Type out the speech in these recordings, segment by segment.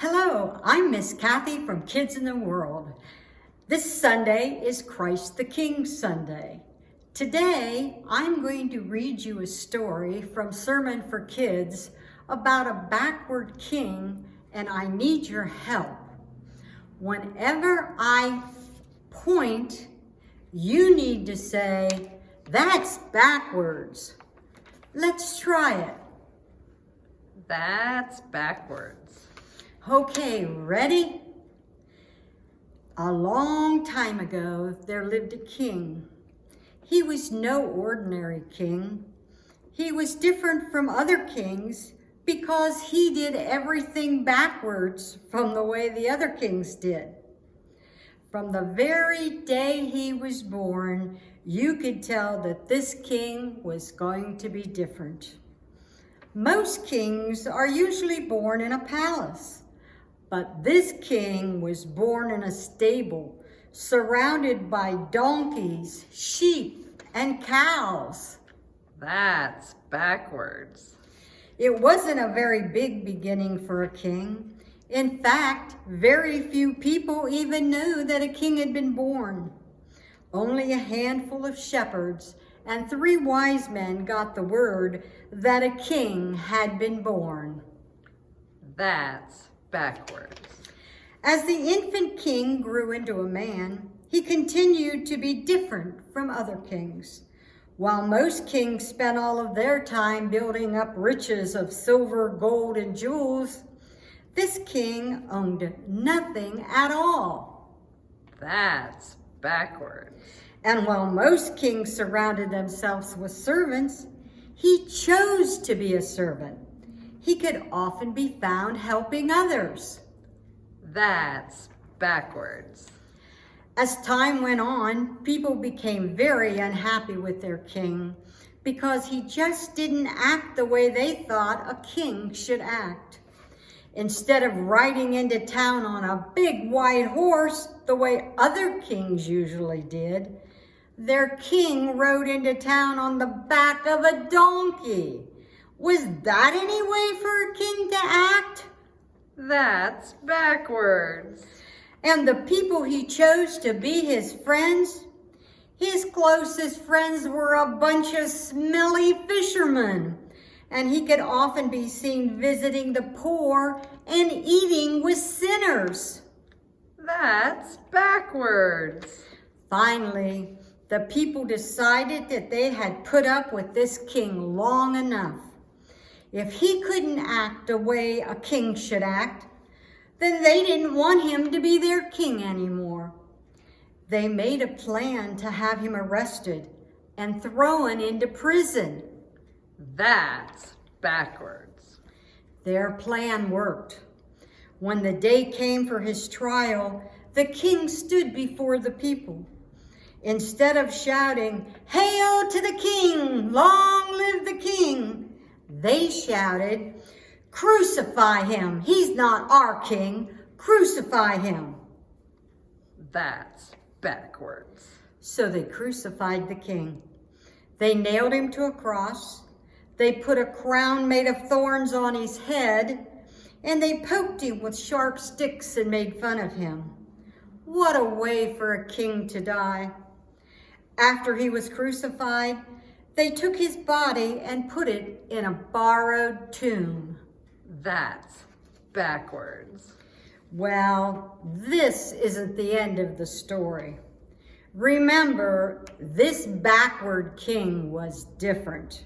Hello, I'm Miss Kathy from Kids in the World. This Sunday is Christ the King Sunday. Today, I'm going to read you a story from Sermon for Kids about a backward king, and I need your help. Whenever I point, you need to say, "That's backwards." Let's try it. That's backwards. Okay, ready? A long time ago, there lived a king. He was no ordinary king. He was different from other kings because he did everything backwards from the way the other kings did. From the very day he was born, you could tell that this king was going to be different. Most kings are usually born in a palace. But this king was born in a stable, surrounded by donkeys, sheep, and cows. That's backwards. It wasn't a very big beginning for a king. In fact, very few people even knew that a king had been born. Only a handful of shepherds and 3 wise men got the word that a king had been born. That's backwards. As the infant king grew into a man, he continued to be different from other kings. While most kings spent all of their time building up riches of silver, gold, and jewels, this king owned nothing at all. That's backwards. And while most kings surrounded themselves with servants, he chose to be a servant. He could often be found helping others. That's backwards. As time went on, people became very unhappy with their king because he just didn't act the way they thought a king should act. Instead of riding into town on a big white horse the way other kings usually did, their king rode into town on the back of a donkey. Was that any way for a king to act? That's backwards. And the people he chose to be his friends, his closest friends were a bunch of smelly fishermen. And he could often be seen visiting the poor and eating with sinners. That's backwards. Finally, the people decided that they had put up with this king long enough. If he couldn't act the way a king should act, then they didn't want him to be their king anymore. They made a plan to have him arrested and thrown into prison. That's backwards. Their plan worked. When the day came for his trial, the king stood before the people. Instead of shouting, "Hail to the king! Long live the king!" they shouted, "Crucify him! He's not our king! Crucify him!" That's backwards. So they crucified the king. They nailed him to a cross. They put a crown made of thorns on his head, and they poked him with sharp sticks and made fun of him. What a way for a king to die. After he was crucified, they took his body and put it in a borrowed tomb. That's backwards. Well, this isn't the end of the story. Remember, this backward king was different.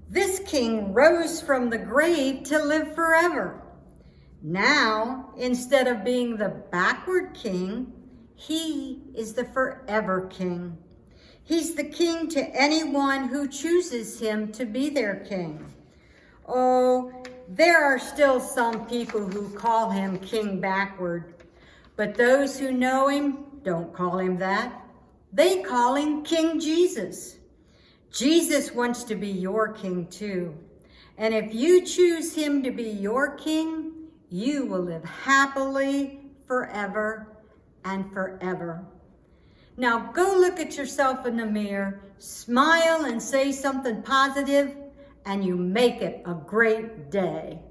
This king rose from the grave to live forever. Now, instead of being the backward king, he is the forever king. He's the king to anyone who chooses him to be their king. Oh, there are still some people who call him King Backward, but those who know him don't call him that. They call him King Jesus. Jesus wants to be your king too. And if you choose him to be your king, you will live happily forever and forever. Now go look at yourself in the mirror, smile and say something positive, and you make it a great day.